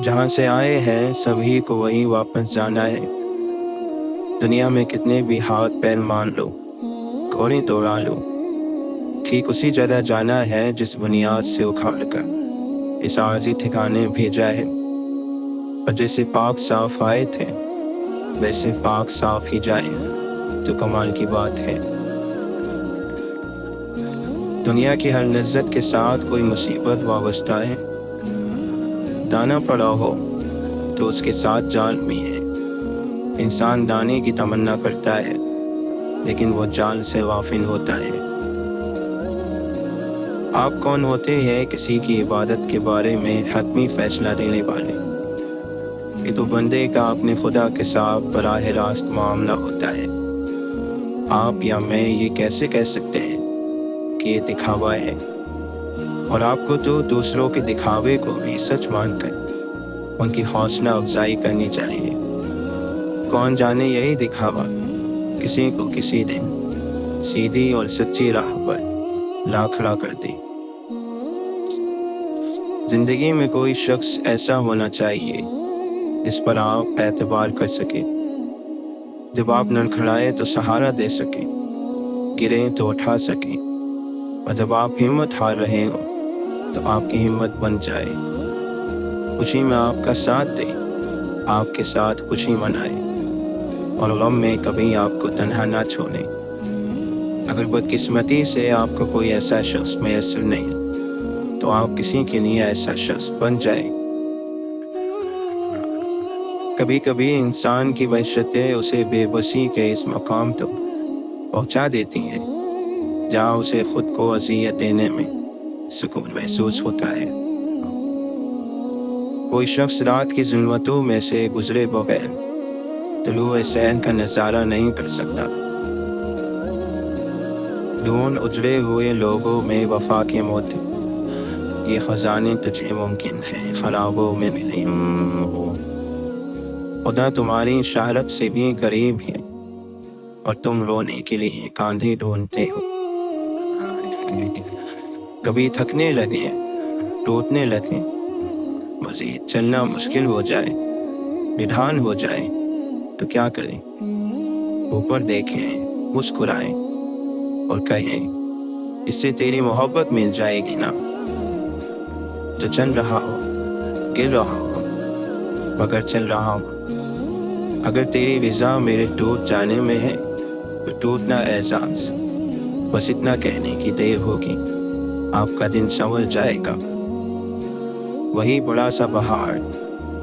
جہاں سے آئے ہیں سبھی کو وہیں واپس جانا ہے۔ دنیا میں کتنے بھی ہاتھ پیر مان لو، گھوڑے دوڑا لو، ٹھیک اسی جگہ جانا ہے جس بنیاد سے اکھاڑ کر اس عارضی ٹھکانے بھیجا ہے۔ اور جیسے پاک صاف آئے تھے ویسے پاک صاف ہی جائیں تو کمال کی بات ہے۔ دنیا کی ہر لذت کے ساتھ کوئی مصیبت وابستہ ہے۔ دانا پڑا ہو تو اس کے ساتھ جال بھی ہے۔ انسان دانے کی تمنا کرتا ہے لیکن وہ جال سے غافل ہوتا ہے۔ آپ کون ہوتے ہیں کسی کی عبادت کے بارے میں حتمی فیصلہ دینے والے؟ یہ تو بندے کا اپنے خدا کے ساتھ براہ راست معاملہ ہوتا ہے۔ آپ یا میں یہ کیسے کہہ سکتے ہیں کہ یہ دکھاوا ہے؟ اور آپ کو تو دوسروں کے دکھاوے کو بھی سچ مان کر ان کی حوصلہ افزائی کرنی چاہیے۔ کون جانے یہی دکھاوا کسی کو کسی دن سیدھی اور سچی راہ پر لا کھڑا کر دے۔ زندگی میں کوئی شخص ایسا ہونا چاہیے جس پر آپ اعتبار کر سکیں۔ جب آپ لڑکھڑائے تو سہارا دے سکیں، گریں تو اٹھا سکیں، اور جب آپ ہمت ہار رہے ہوں تو آپ کی ہمت بن جائے۔ خوشی میں آپ کا ساتھ دے، آپ کے ساتھ خوشی منائے، اور غم میں کبھی آپ کو تنہا نہ چھوڑے۔ اگر بدقسمتی سے آپ کو کوئی ایسا شخص میسر نہیں تو آپ کسی کے لیے ایسا شخص بن جائے۔ کبھی کبھی انسان کی وحشتیں اسے بے بسی کے اس مقام تک پہنچا دیتی ہیں جہاں اسے خود کو اذیت دینے میں سکون محسوس ہوتا ہے۔ کوئی شخص رات کی ظلمتوں میں سے گزرے بغیر طلوع صبح کا نظارہ نہیں کر سکتا۔ ڈھونڈ اجڑے ہوئے لوگوں میں وفا کے موتی، یہ خزانے تجھے ممکن ہے خرابوں میں نہیں ہو۔ خدا تمہاری شہرت سے بھی قریب ہے اور تم رونے کے لیے کاندھے ڈھونڈتے ہو۔ کبھی تھکنے لگے، ٹوٹنے لگے، مزید چلنا مشکل ہو جائے، نڈھال ہو جائے تو کیا کریں؟ اوپر دیکھیں، مسکرائیں اور کہیں اس سے تیری محبت مل جائے گی نا۔ جو چل رہا ہو، گر رہا ہو، مگر چل رہا ہوں۔ اگر تیری رضا میرے ٹوٹ جانے میں ہے تو ٹوٹنا احساس، بس اتنا کہنے کی دیر ہوگی، آپ کا دن سنور جائے گا۔ وہی بڑا سا پہاڑ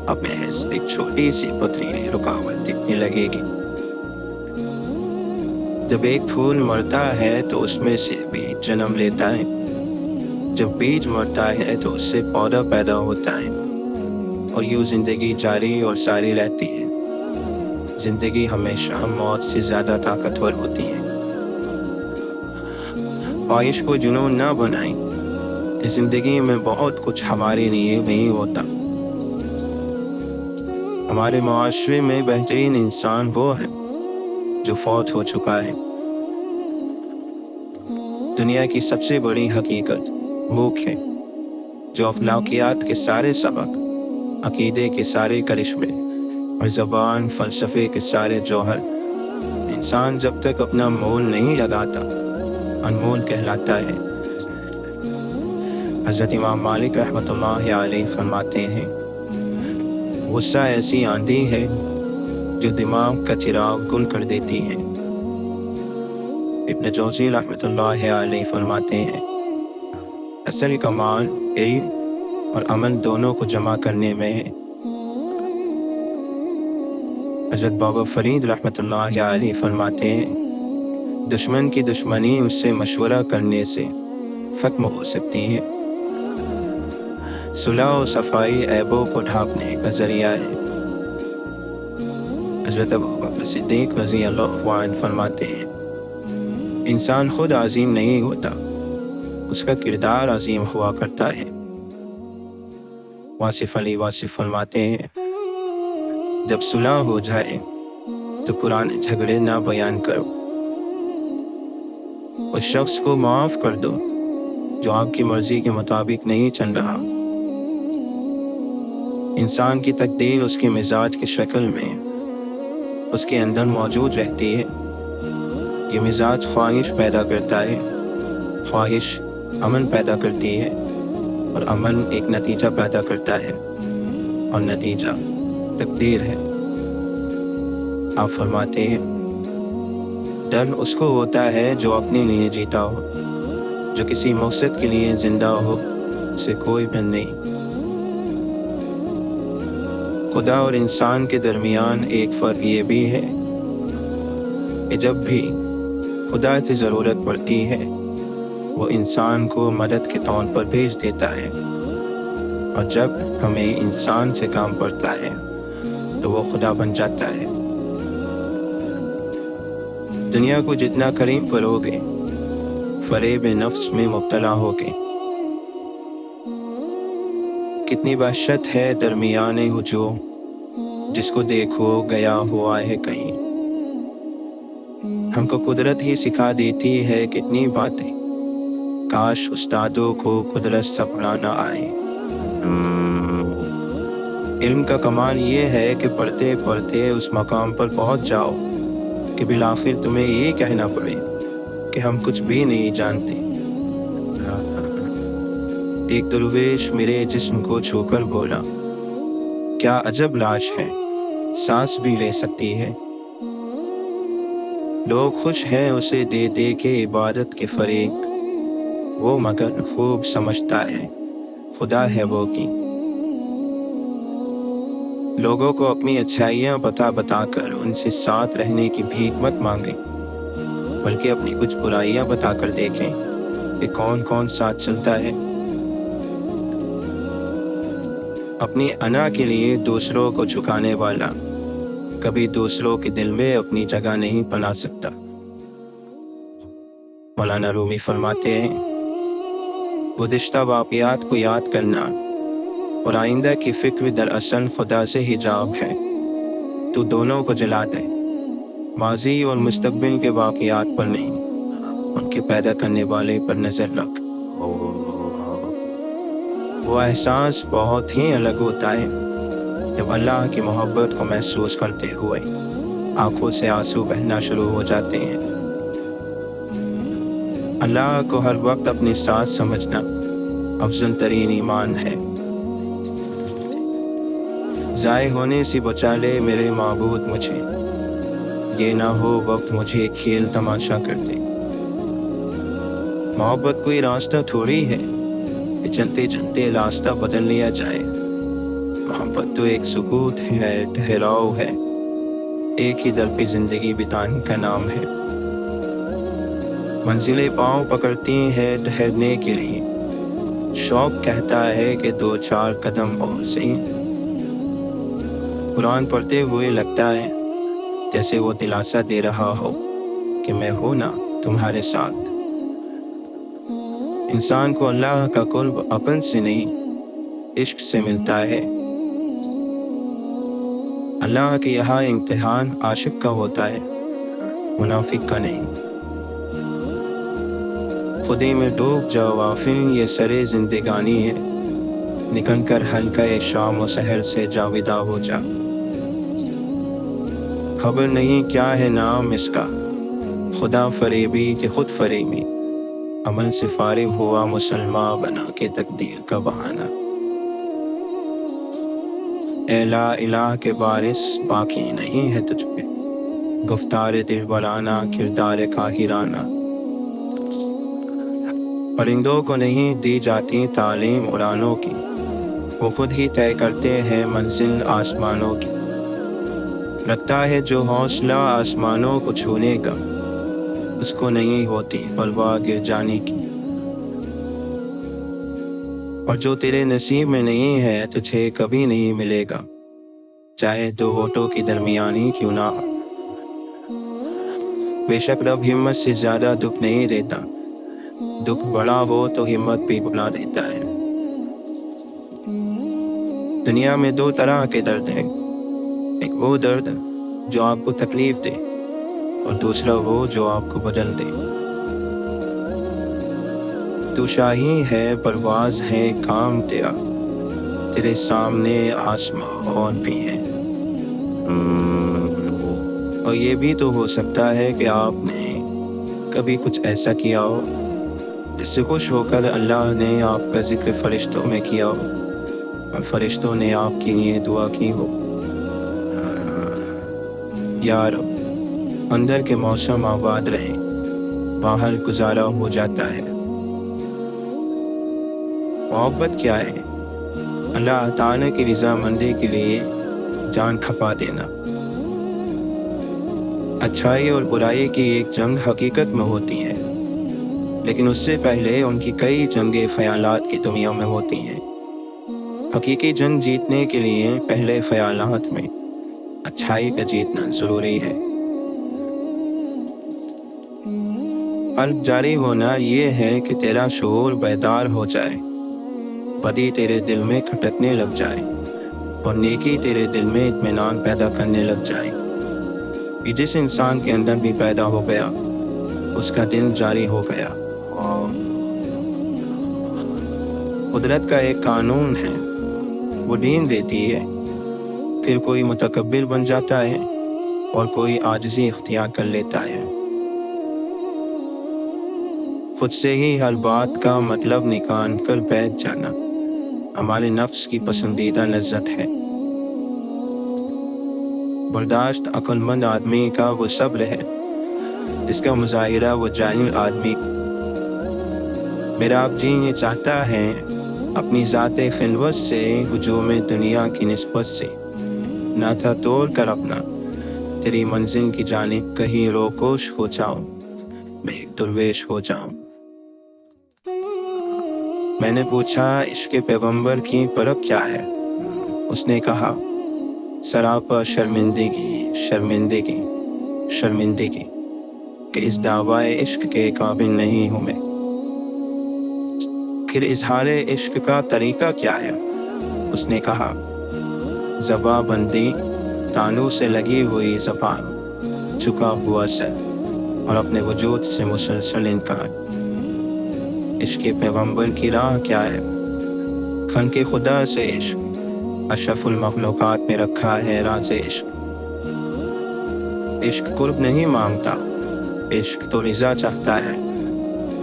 اب محض ایک چھوٹی سی پتھریلی رکاوٹ دکھنے لگے گی۔ جب ایک پھول مرتا ہے تو اس میں سے بیج جنم لیتا ہے، جب بیج مرتا ہے تو اس سے پودا پیدا ہوتا ہے، اور یوں زندگی جاری اور ساری رہتی ہے۔ زندگی ہمیشہ موت سے زیادہ طاقتور ہوتی ہے۔ خواہش کو جنون نہ بنائیں، اس زندگی میں بہت کچھ ہمارے لیے نہیں ہوتا۔ ہمارے معاشرے میں بہترین انسان وہ ہے جو فوت ہو چکا ہے۔ دنیا کی سب سے بڑی حقیقت بھوک ہے، جو اخلاقیات کے سارے سبق، عقیدے کے سارے کرشمے اور زبان فلسفے کے سارے جوہر، انسان جب تک اپنا مول نہیں لگاتا انمول کہلاتا ہے۔ حضرت امام مالک رحمۃ اللہ علیہ فرماتے ہیں، غصہ ایسی آندھی ہے جو دماغ کا چراغ گل کر دیتی ہے۔ ابن جوزی رحمۃ اللہ علیہ فرماتے ہیں، اصل کمال علم اور عمل دونوں کو جمع کرنے میں ہے۔ حضرت بابا فرید رحمۃ اللہ علیہ فرماتے ہیں، دشمن کی دشمنی اس سے مشورہ کرنے سے ختم ہو سکتی ہے۔ صلح و صفائی عیبوں کو ڈھانپنے کا ذریعہ ہے۔ حضرت ابوبکر صدیق رضی اللہ عنہ فرماتے ہیں، انسان خود عظیم نہیں ہوتا، اس کا کردار عظیم ہوا کرتا ہے۔ واصف علی واصف فرماتے ہیں، جب صلح ہو جائے تو پرانے جھگڑے نہ بیان کرو، اس شخص کو معاف کر دو جو آپ کی مرضی کے مطابق نہیں چل رہا۔ انسان کی تقدیر اس کے مزاج کی شکل میں اس کے اندر موجود رہتی ہے۔ یہ مزاج خواہش پیدا کرتا ہے، خواہش امن پیدا کرتی ہے، اور امن ایک نتیجہ پیدا کرتا ہے، اور نتیجہ تقدیر ہے۔ آپ فرماتے ہیں ڈر اس کو ہوتا ہے جو اپنے لیے جیتا ہو، جو کسی مقصد کے لیے زندہ ہو، اسے کوئی ڈر نہیں۔ خدا اور انسان کے درمیان ایک فرق یہ بھی ہے کہ جب بھی خدا سے ضرورت پڑتی ہے وہ انسان کو مدد کے طور پر بھیج دیتا ہے، اور جب ہمیں انسان سے کام پڑتا ہے تو وہ خدا بن جاتا ہے۔ دنیا کو جتنا قریب کرو گے فریب نفس میں مبتلا ہوگے۔ کتنی وحشت ہے درمیان ہجوم، جس کو دیکھو گیا ہوا ہے کہیں۔ ہم کو قدرت ہی سکھا دیتی ہے کتنی باتیں، کاش استادوں کو قدرت سے پڑھانا آئے۔ علم کا کمال یہ ہے کہ پڑھتے پڑھتے اس مقام پر پہنچ جاؤ کہ بالآخر تمہیں یہ کہنا پڑے کہ ہم کچھ بھی نہیں جانتے۔ ایک درویش میرے جسم کو چھو کر بولا، کیا عجب لاش ہے، سانس بھی لے سکتی ہے۔ لوگ خوش ہیں اسے دے دے کے عبادت کے فریب، وہ مگر خوب سمجھتا ہے خدا ہے وہ کی۔ لوگوں کو اپنی اچھائیاں بتا بتا کر ان سے ساتھ رہنے کی بھیک مت مانگیں، بلکہ اپنی کچھ برائیاں بتا کر دیکھیں کہ کون کون ساتھ چلتا ہے۔ اپنی انا کے لیے دوسروں کو جھکانے والا کبھی دوسروں کے دل میں اپنی جگہ نہیں بنا سکتا۔ مولانا رومی فرماتے ہیں گزشتہ واقعات کو یاد کرنا اور آئندہ کی فکر دراصل خدا سے حجاب ہے۔ تو دونوں کو جلا دے، ماضی اور مستقبل کے واقعات پر نہیں، ان کے پیدا کرنے والے پر نظر رکھ۔ وہ احساس بہت ہی الگ ہوتا ہے جب اللہ کی محبت کو محسوس کرتے ہوئے آنکھوں سے آنسو بہنا شروع ہو جاتے ہیں۔ اللہ کو ہر وقت اپنے ساتھ سمجھنا افضل ترین ایمان ہے۔ ضائع ہونے سے بچا لے میرے معبود مجھے، یہ نہ ہو وقت مجھے کھیل تماشا کر دے۔ محبت کوئی راستہ تھوڑی ہے کہ چلتے چلتے راستہ بدل لیا جائے۔ محبت تو ایک سکوت ہے، ٹھہراؤ ہے، ایک ہی در پہ زندگی بتانے کا نام ہے۔ منزلیں پاؤں پکڑتی ہیں ٹھہرنے کے لیے، شوق کہتا ہے کہ 2-4 قدم اور صحیح۔ قرآن پڑھتے ہوئے لگتا ہے جیسے وہ دلاسا دے رہا ہو کہ میں ہوں نا تمہارے ساتھ۔ انسان کو اللہ کا قرب اپن سے نہیں عشق سے ملتا ہے۔ اللہ کے یہاں امتحان عاشق کا ہوتا ہے، منافق کا نہیں۔ خودی میں ڈوب جاؤ غافل، یہ سرے زندگانی ہے، نکل کر حلقہ شام و سحر سے جاویدہ ہو جا۔ خبر نہیں کیا ہے نام اس کا، خدا فریبی کہ خود فریبی، عمل سے فارغ ہوا مسلمان بنا کے تقدیر کا بہانہ۔ اے لا الہ کے وارث باقی نہیں ہے تجھ پہ، گفتار دل بلانا کردار کاہرانہ۔ پرندوں کو نہیں دی جاتی تعلیم اڑانوں کی، وہ خود ہی طے کرتے ہیں منزل آسمانوں کی۔ رکھتا ہے جو حوصلہ آسمانوں کو چھونے کا، اس کو نہیں ہوتی پرواہ گر جانے کی۔ اور جو تیرے نصیب میں نہیں ہے تجھے کبھی نہیں ملے گا، چاہے 2 ہونٹوں کی درمیانی کیوں نہ ہو۔ بے شک رب ہمت سے زیادہ دکھ نہیں دیتا، دکھ بڑا ہو تو ہمت بھی بلا دیتا ہے۔ دنیا میں 2 طرح کے درد ہیں، ایک وہ درد جو آپ کو تکلیف دے، اور دوسرا وہ جو آپ کو بدل دے۔ تو شاہی ہے، پرواز ہے کام تیرا، تیرے سامنے آسمان اور بھی ہیں، اور یہ بھی تو ہو سکتا ہے کہ آپ نے کبھی کچھ ایسا کیا ہو جس سے خوش ہو کر اللہ نے آپ کا ذکر فرشتوں میں کیا ہو اور فرشتوں نے آپ کے لیے دعا کی ہو۔ یا رب، اندر کے موسم آباد رہے، باہر گزارا ہو جاتا ہے۔ محبت کیا ہے؟ اللہ تعالیٰ کی رضامندی کے لیے جان کھپا دینا۔ اچھائی اور برائی کی ایک جنگ حقیقت میں ہوتی ہے، لیکن اس سے پہلے ان کی کئی جنگیں خیالات کی دنیا میں ہوتی ہیں۔ حقیقی جنگ جیتنے کے لیے پہلے خیالات میں اچھائی کا جیتنا ضروری ہے۔ قلب جاری ہونا یہ ہے کہ تیرا شعور بیدار ہو جائے، بدی تیرے دل میں کھٹکنے لگ جائے اور نیکی تیرے دل میں اطمینان پیدا کرنے لگ جائے۔ یہ جس انسان کے اندر بھی پیدا ہو گیا اس کا دل جاری ہو گیا۔ قدرت کا ایک قانون ہے، وہ نیند دیتی ہے، پھر کوئی متکبر بن جاتا ہے اور کوئی عاجزی اختیار کر لیتا ہے۔ خود سے ہی ہر بات کا مطلب نکال کر بیٹھ جانا ہمارے نفس کی پسندیدہ لذت ہے۔ برداشت عقل مند آدمی کا وہ صبر ہے جس کا مظاہرہ وہ جاہل آدمی۔ میرا آپ جی یہ چاہتا ہے اپنی ذات خلوت سے ہجوم دنیا کی نسبت سے ناتا توڑ کر اپنا تیری منزل کی جانب کہیں روکوش ہو جاؤں، میں ایک درویش ہو جاؤں۔ میں نے پوچھا عشق پیغمبر کی پرکھ کیا ہے؟ اس نے کہا سراپا شرمندگی، شرمندگی، شرمندگی کہ اس دعوی عشق کے قابل نہیں ہوں میں۔ پھر اظہار عشق کا طریقہ کیا ہے؟ اس نے کہا زباں بندی، تانوں سے لگی ہوئی زبان، جھکا ہوا سر اور اپنے وجود سے مسلسل انکار۔ عشق پیغمبر کی راہ کیا ہے؟ خلق خدا سے عشق، اشرف المخلوقات میں رکھا ہے راز عشق۔ عشق قرب نہیں مانگتا، عشق تو رضا چاہتا ہے،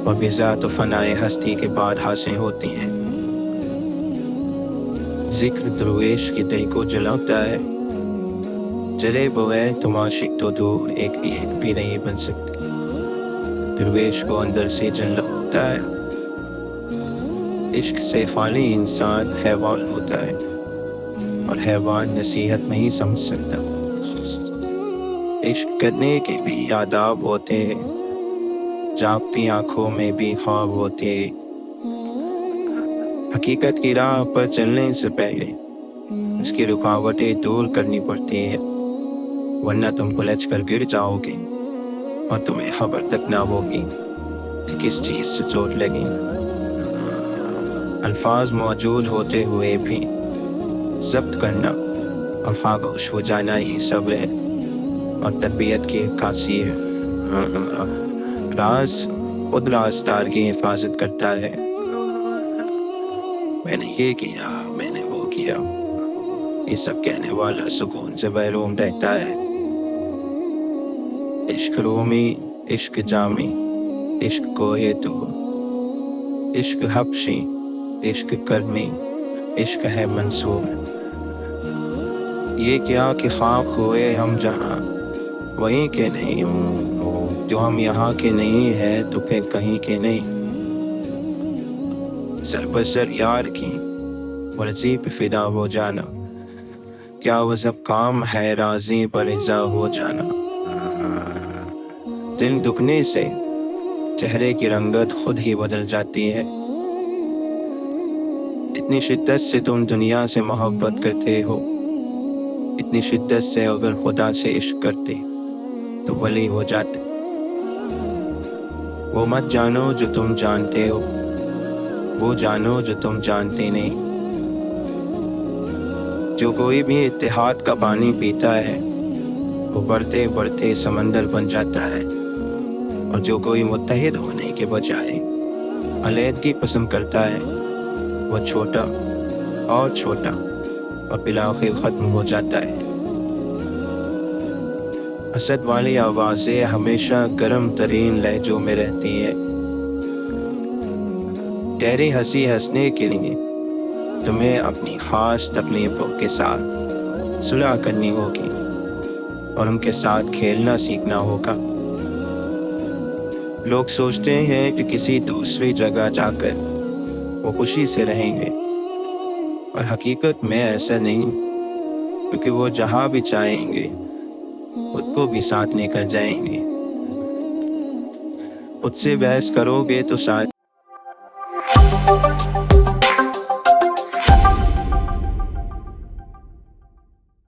اور رضا تو فنائے ہستی کے بعد حاصل ہوتی ہے۔ ذکر درویش کے دل کو جلاتا ہے، جلے بغیر تم عاشق تو دور ایک بھی نہیں بن سکتے۔ درویش کو اندر سے جلنا ہوتا ہے۔ عشق سے خالی انسان حیوان ہوتا ہے، اور حیوان نصیحت نہیں سمجھ سکتا۔ عشق کرنے کے بھی آداب ہوتے ہیں، جاگتی آنکھوں میں بھی خواب ہوتے ہیں۔ حقیقت کی راہ پر چلنے سے پہلے اس کی رکاوٹیں دور کرنی پڑتی ہیں، ورنہ تم پلٹ کر گر جاؤ گے اور تمہیں خبر تک نہ ہوگی کہ کس چیز سے چوٹ لگی۔ الفاظ موجود ہوتے ہوئے بھی ضبط کرنا اور خاموش ہو جانا ہی صبر ہے اور تربیت کی خاصی ہے۔ راز خود رازدار کی حفاظت کرتا ہے۔ میں نے یہ کیا، میں نے وہ کیا، یہ سب کہنے والا سکون سے محروم رہتا ہے۔ عشق رومی، عشق جامی، عشق کوہ طور، عشق حبشی، عشق کرمی، عشق ہے منصور۔ یہ کیا کہ خاک ہوئے ہم جہاں وہیں کے نہیں، جو ہم یہاں کے نہیں ہیں تو پھر کہیں کے نہیں۔ سر بسر یار کی مرضی پہ فدا ہو جانا، کیا وہ سب کام ہے راضی پر رضا ہو جانا۔ دل دکھنے سے چہرے کی رنگت خود ہی بدل جاتی ہے۔ اتنی شدت سے تم دنیا سے محبت کرتے ہو، اتنی شدت سے اگر خدا سے عشق کرتے تو ولی ہو جاتے۔ وہ مت جانو جو تم جانتے ہو، وہ جانو جو تم جانتے نہیں۔ جو کوئی بھی اتحاد کا پانی پیتا ہے وہ بڑھتے بڑھتے سمندر بن جاتا ہے، اور جو کوئی متحد ہونے کے بجائے علیحدگی پسند کرتا ہے وہ چھوٹا اور چھوٹا اور بالآخر ختم ہو جاتا ہے۔ حسد والی آوازیں ہمیشہ گرم ترین لہجوں میں رہتی ہیں۔ تیری ہنسی ہنسنے کے لیے تمہیں اپنی خاص تکلیفوں کے ساتھ صلح کرنی ہوگی اور ان کے ساتھ کھیلنا سیکھنا ہوگا۔ لوگ سوچتے ہیں کہ کسی دوسری جگہ جا کر وہ خوشی سے رہیں گے، اور حقیقت میں ایسا نہیں، کیونکہ وہ جہاں بھی چاہیں گے خود کو بھی ساتھ لے کر جائیں گے۔ خود سے بحث کرو گے تو